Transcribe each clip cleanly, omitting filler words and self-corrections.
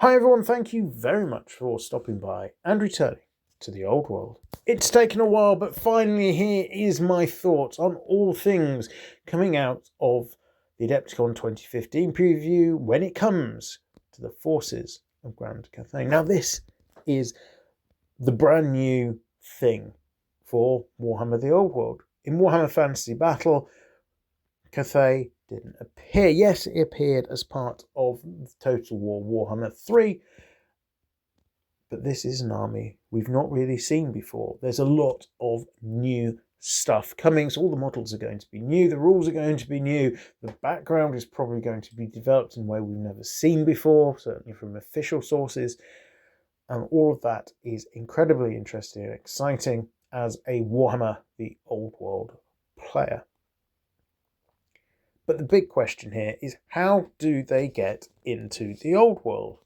Hi everyone, thank you very much for stopping by and returning to the old world. It's taken a while, but finally here is my thoughts on all things coming out of the Adepticon 2015 preview when it comes to the forces of Grand Cathay. Now this is the brand new thing for Warhammer the Old World. In Warhammer Fantasy Battle, Cathay didn't appear. Yes, it appeared as part of Total War Warhammer 3, but this is an army we've not really seen before. There's a lot of new stuff coming, so all the models are going to be new, the rules are going to be new, the background is probably going to be developed in a way we've never seen before, certainly from official sources, and all of that is incredibly interesting and exciting as a Warhammer the Old World player. But the big question here is, how do they get into the old world?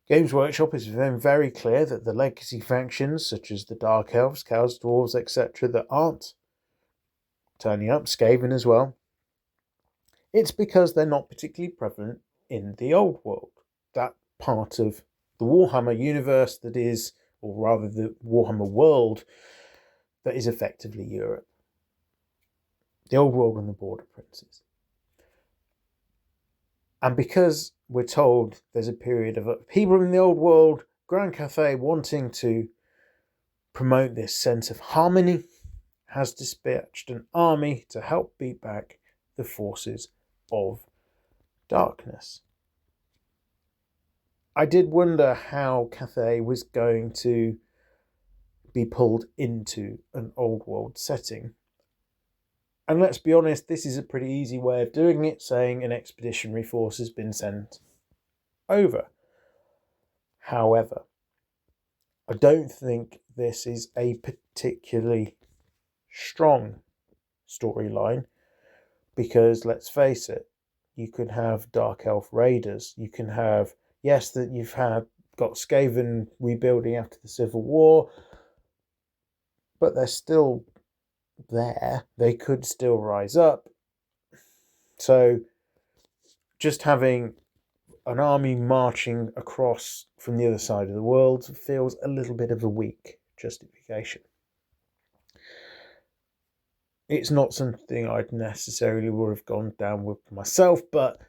Games Workshop is very clear that the legacy factions, such as the Dark Elves, Cows, Dwarves, etc., that aren't turning up, Skaven as well, it's because they're not particularly prevalent in the old world. That part of the Warhammer universe that is, or rather the Warhammer world, that is effectively Europe. The old world and the border princes. And because we're told there's a period of upheaval in the old world, Grand Cathay, wanting to promote this sense of harmony, has dispatched an army to help beat back the forces of darkness. I did wonder how Cathay was going to be pulled into an old world setting. And let's be honest, this is a pretty easy way of doing it, saying an expeditionary force has been sent over. However, I don't think this is a particularly strong storyline because, let's face it, you could have Dark Elf Raiders. You can have, yes, that you've got Skaven rebuilding after the Civil War, but they're still there. They could still rise up. So just having an army marching across from the other side of the world feels a little bit of a weak justification. It's not something I'd necessarily would have gone down with myself, but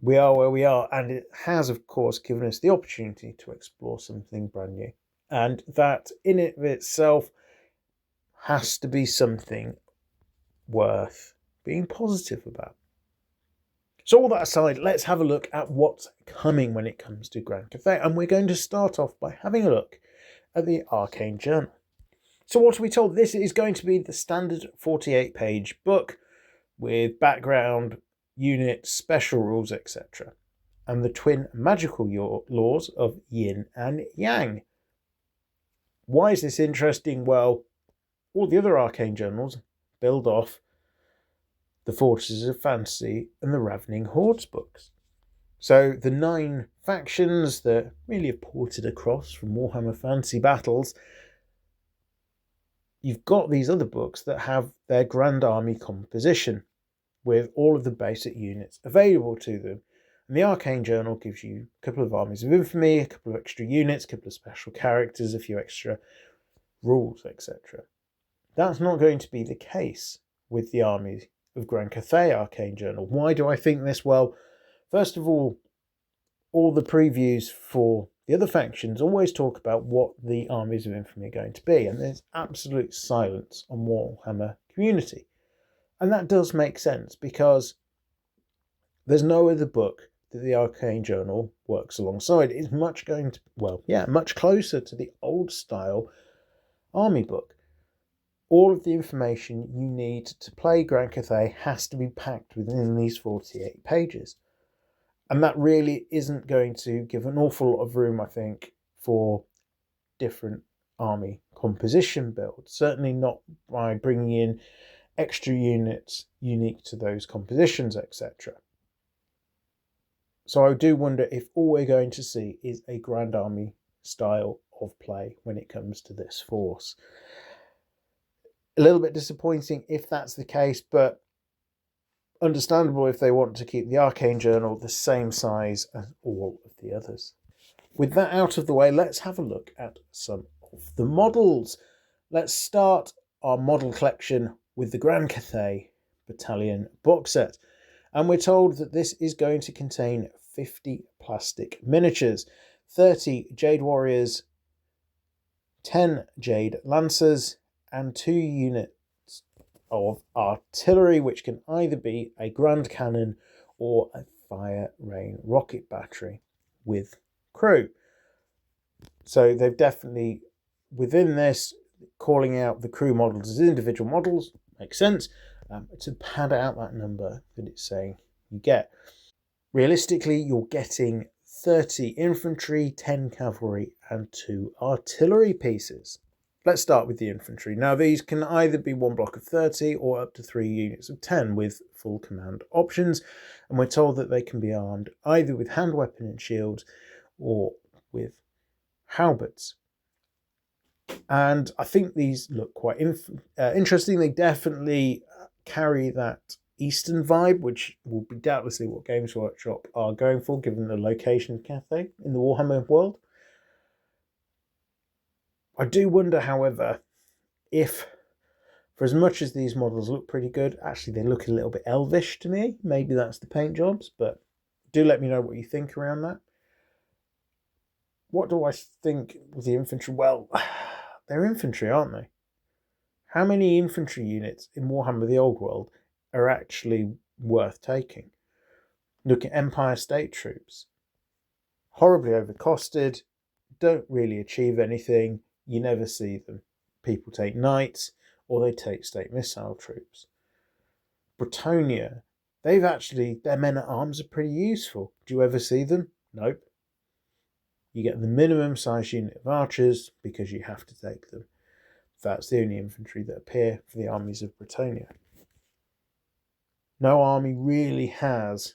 we are where we are, and it has, of course, given us the opportunity to explore something brand new. And that in it of itself has to be something worth being positive about. So all that aside, let's have a look at what's coming when it comes to Grand Cathay. And we're going to start off by having a look at the Arcane Journal. So what are we told? This is going to be the standard 48-page book with background, units, special rules, etc. And the twin magical laws of yin and yang. Why is this interesting? Well, all the other Arcane Journals build off the Forces of Fantasy and the Ravening Hordes books. So the 9 factions that really have ported across from Warhammer Fantasy Battles, you've got these other books that have their Grand Army composition with all of the basic units available to them. And the Arcane Journal gives you a couple of armies of infamy, a couple of extra units, a couple of special characters, a few extra rules, etc. That's not going to be the case with the armies of Grand Cathay Arcane Journal. Why do I think this? Well, first of all the previews for the other factions always talk about what the armies of infamy are going to be, and there's absolute silence on Warhammer Community. And that does make sense because there's no other book that the Arcane Journal works alongside. It's much closer to the old style army book. All of the information you need to play Grand Cathay has to be packed within these 48 pages. And that really isn't going to give an awful lot of room, I think, for different army composition builds. Certainly not by bringing in extra units unique to those compositions, etc. So I do wonder if all we're going to see is a Grand Army style of play when it comes to this force. A little bit disappointing if that's the case, but understandable if they want to keep the Arcane Journal the same size as all of the others. With that out of the way, let's have a look at some of the models. Let's start our model collection with the Grand Cathay Battalion box set. And we're told that this is going to contain 50 plastic miniatures, 30 Jade Warriors, 10 Jade Lancers, and 2 units of artillery, which can either be a Grand Cannon or a Fire Rain rocket battery with crew. So they've definitely, within this, calling out the crew models as individual models, makes sense, to pad out that number that it's saying you get. Realistically, you're getting 30 infantry, 10 cavalry, and 2 artillery pieces. Let's start with the infantry. Now, these can either be one block of 30 or up to 3 units of 10 with full command options, and we're told that they can be armed either with hand weapon and shields or with halberds. And I think these look quite interesting. They definitely carry that Eastern vibe, which will be doubtlessly what Games Workshop are going for, given the location of Cathay in the Warhammer world. I do wonder, however, if, for as much as these models look pretty good, actually they look a little bit elvish to me. Maybe that's the paint jobs, but do let me know what you think around that. What do I think of the infantry? Well, they're infantry, aren't they? How many infantry units in Warhammer the Old World are actually worth taking? Look at Empire State Troops. Horribly overcosted, don't really achieve anything. You never see them. People take knights or they take state missile troops. Britannia, their men at arms are pretty useful. Do you ever see them? Nope. You get the minimum size unit of archers because you have to take them. That's the only infantry that appear for the armies of Britannia. No army really has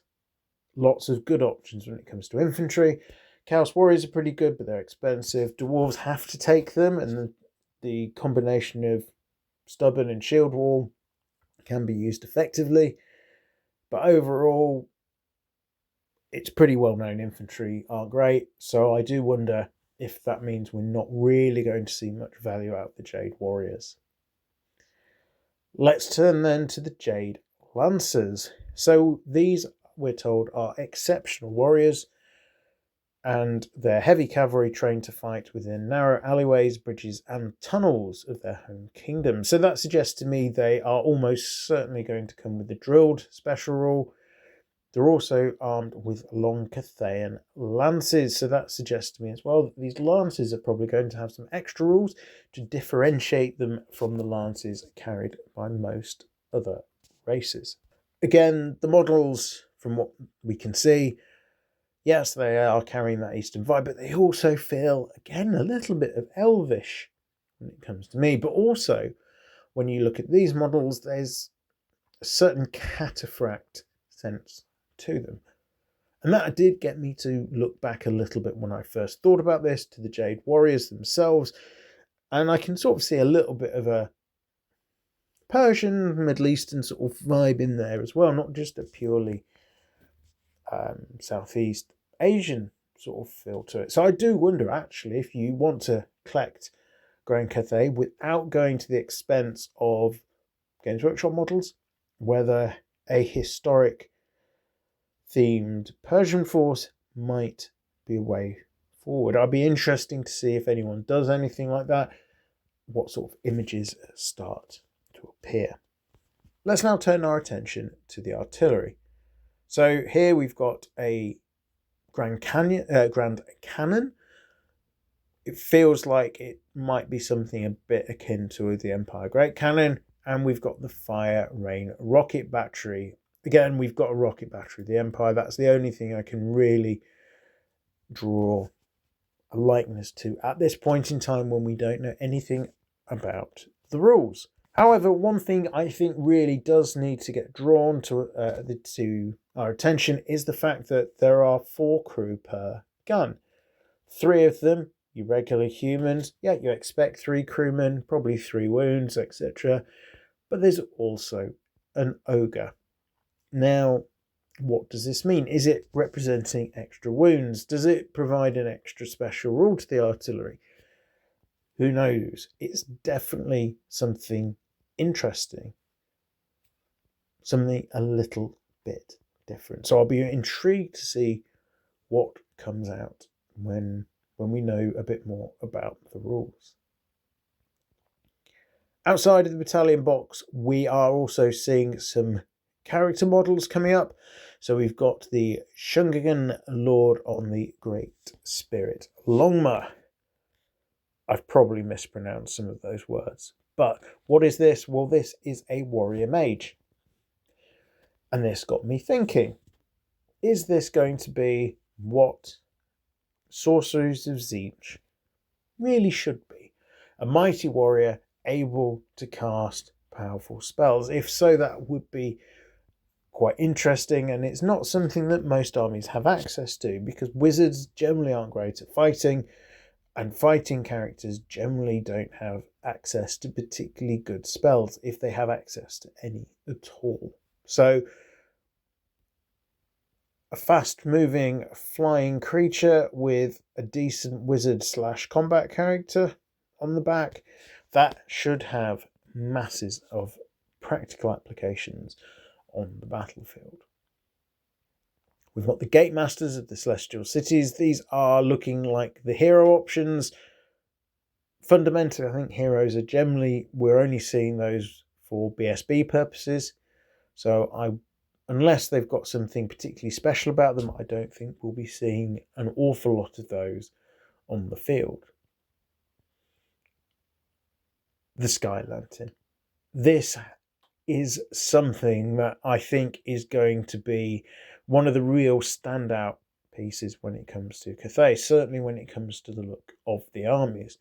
lots of good options when it comes to infantry. Chaos Warriors are pretty good, but they're expensive. Dwarves have to take them, and the combination of stubborn and shield wall can be used effectively. But overall, it's pretty well known infantry aren't great, so I do wonder if that means we're not really going to see much value out of the Jade Warriors. Let's turn then to the Jade Lancers. So these, we're told, are exceptional warriors, and they're heavy cavalry trained to fight within narrow alleyways, bridges, and tunnels of their home kingdom. So that suggests to me they are almost certainly going to come with the drilled special rule. They're also armed with long Cathayan lances, so that suggests to me as well that these lances are probably going to have some extra rules to differentiate them from the lances carried by most other races. Again, the models, from what we can see, yes, they are carrying that Eastern vibe, but they also feel, again, a little bit of elvish when it comes to me. But also, when you look at these models, there's a certain cataphract sense to them. And that did get me to look back a little bit when I first thought about this to the Jade Warriors themselves. And I can sort of see a little bit of a Persian, Middle Eastern sort of vibe in there as well, not just a purely Southeast Asian sort of feel to it. So I do wonder, actually, if you want to collect Grand Cathay without going to the expense of Games Workshop models, whether a historic themed Persian force might be a way forward. I'd be interesting to see if anyone does anything like that, what sort of images start to appear. Let's now turn our attention to the artillery. So here we've got a Grand Cannon. It feels like it might be something a bit akin to the Empire Great Cannon. And we've got the Fire Rain rocket battery. Again, we've got a rocket battery. The Empire, that's the only thing I can really draw a likeness to at this point in time when we don't know anything about the rules. However, one thing I think really does need to get drawn to our attention is the fact that there are 4 crew per gun. 3 of them, your regular humans. Yeah, you expect 3 crewmen, probably 3 wounds, etc. But there's also an ogre. Now, what does this mean? Is it representing extra wounds? Does it provide an extra special rule to the artillery? Who knows? It's definitely something interesting, something a little bit different. So I'll be intrigued to see what comes out when we know a bit more about the rules. Outside of the battalion box, we are also seeing some character models coming up. So we've got the Shungagan Lord on the Great Spirit Longma. I've probably mispronounced some of those words. But what is this? Well, this is a warrior mage. And this got me thinking, is this going to be what Sorceries of Tzeentch really should be? A mighty warrior able to cast powerful spells. If so, that would be quite interesting, and it's not something that most armies have access to, because wizards generally aren't great at fighting, and fighting characters generally don't have access to particularly good spells, if they have access to any at all. So a fast-moving flying creature with a decent wizard/combat character on the back, that should have masses of practical applications on the battlefield. We've got the Gate Masters of the Celestial Cities. These are looking like the hero options. Fundamentally, I think heroes are generally, we're only seeing those for BSB purposes. So unless they've got something particularly special about them, I don't think we'll be seeing an awful lot of those on the field. The Sky Lantern. This is something that I think is going to be one of the real standout pieces when it comes to Cathay, certainly when it comes to the look of the armies.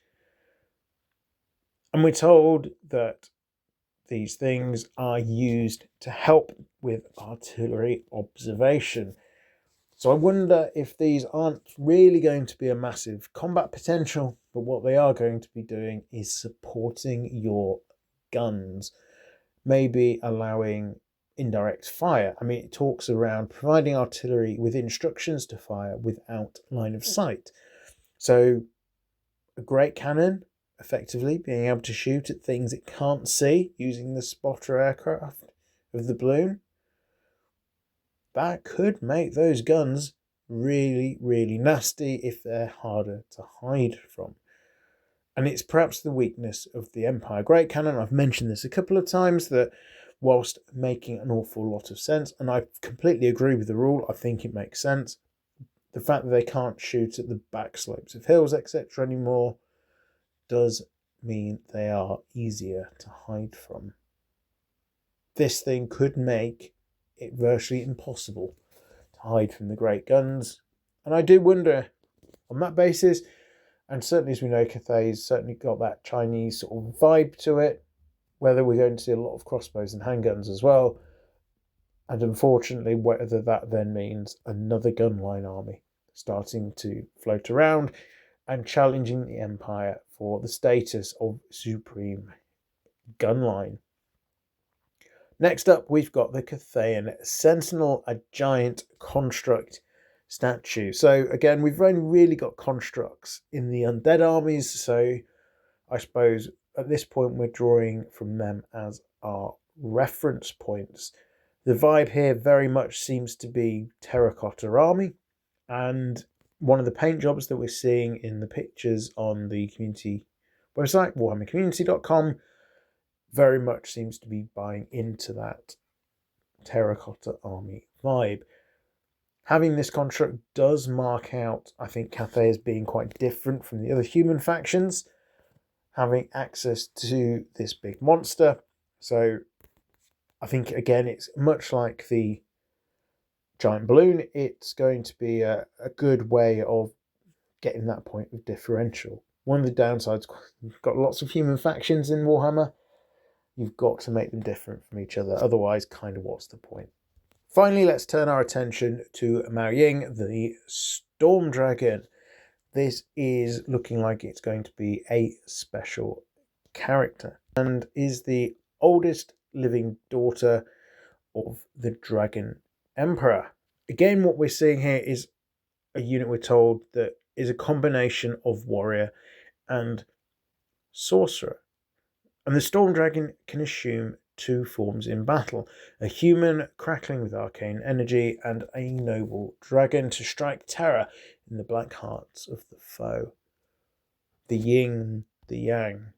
And we're told that these things are used to help with artillery observation. So I wonder if these aren't really going to be a massive combat potential, but what they are going to be doing is supporting your guns, maybe allowing indirect fire. I mean, it talks around providing artillery with instructions to fire without line of sight. So a great cannon, effectively being able to shoot at things it can't see using the spotter aircraft of the balloon, that could make those guns really, really nasty if they're harder to hide from. And it's perhaps the weakness of the Empire Great Cannon. I've mentioned this a couple of times, that whilst making an awful lot of sense, and I completely agree with the rule, I think it makes sense, the fact that they can't shoot at the back slopes of hills, etc. anymore, does mean they are easier to hide from. This thing could make it virtually impossible to hide from the great guns. And I do wonder, on that basis, and certainly as we know, Cathay's certainly got that Chinese sort of vibe to it, whether we're going to see a lot of crossbows and handguns as well. And unfortunately, whether that then means another gunline army starting to float around and challenging the Empire for the status of supreme gunline. Next up, we've got the Cathayan Sentinel, a giant construct statue. So again, we've only really got constructs in the undead armies, so I suppose at this point we're drawing from them as our reference points. The vibe here very much seems to be terracotta army, and one of the paint jobs that we're seeing in the pictures on the community website, warhammercommunity.com, very much seems to be buying into that terracotta army vibe. Having this construct does mark out, I think, Cathay as being quite different from the other human factions, having access to this big monster. So I think, again, it's much like the giant balloon. It's going to be a good way of getting that point of differential. One of the downsides, you've got lots of human factions in Warhammer. You've got to make them different from each other. Otherwise, kind of what's the point? Finally, let's turn our attention to Mao Ying, the Storm Dragon. This is looking like it's going to be a special character and is the oldest living daughter of the Dragon Emperor. Again, what we're seeing here is a unit, we're told, that is a combination of warrior and sorcerer. And the Storm Dragon can assume two forms in battle: a human crackling with arcane energy, and a noble dragon to strike terror in the black hearts of the foe. The yin, the yang.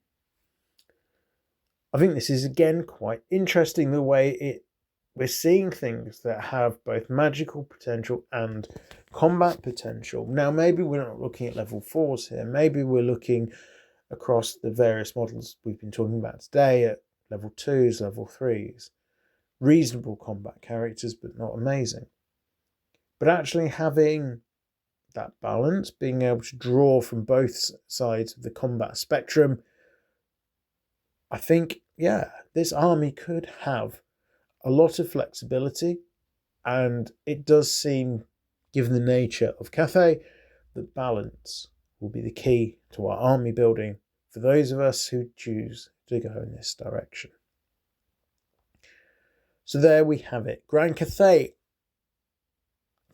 I think this is again quite interesting, the way we're seeing things that have both magical potential and combat potential. Now, maybe we're not looking at level 4s here. Maybe we're looking across the various models we've been talking about today at level 2s, level 3s. Reasonable combat characters, but not amazing. But actually having that balance, being able to draw from both sides of the combat spectrum, I think, yeah, this army could have a lot of flexibility, and it does seem, given the nature of Cathay, that balance will be the key to our army building for those of us who choose to go in this direction. So there we have it. Grand Cathay.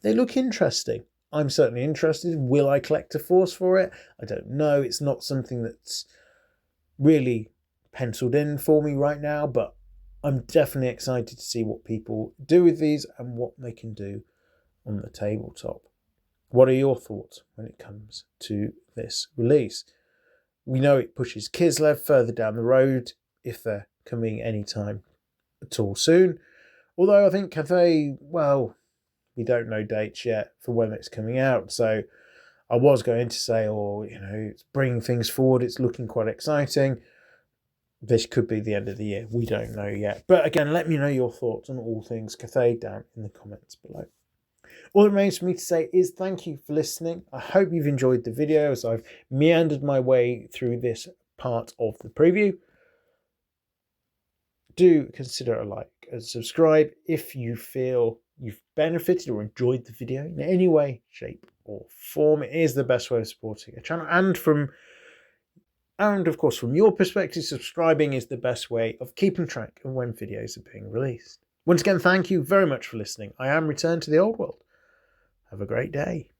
They look interesting. I'm certainly interested. Will I collect a force for it? I don't know. It's not something that's really penciled in for me right now, but I'm definitely excited to see what people do with these and what they can do on the tabletop. What are your thoughts when it comes to this release? We know it pushes Kislev further down the road, if they're coming anytime at all soon. Although I think Cathay, well, we don't know dates yet for when it's coming out. So I was going to say, it's bringing things forward. It's looking quite exciting. This could be the end of the year. We don't know yet. But again, let me know your thoughts on all things Cathay down in the comments below. All that remains for me to say is thank you for listening. I hope you've enjoyed the video as I've meandered my way through this part of the preview. Do consider a like and subscribe if you feel you've benefited or enjoyed the video in any way, shape or form. It is the best way of supporting a channel, and of course from your perspective, subscribing is the best way of keeping track of when videos are being released. Once again, thank you very much for listening. I am Return to the Old World. Have a great day.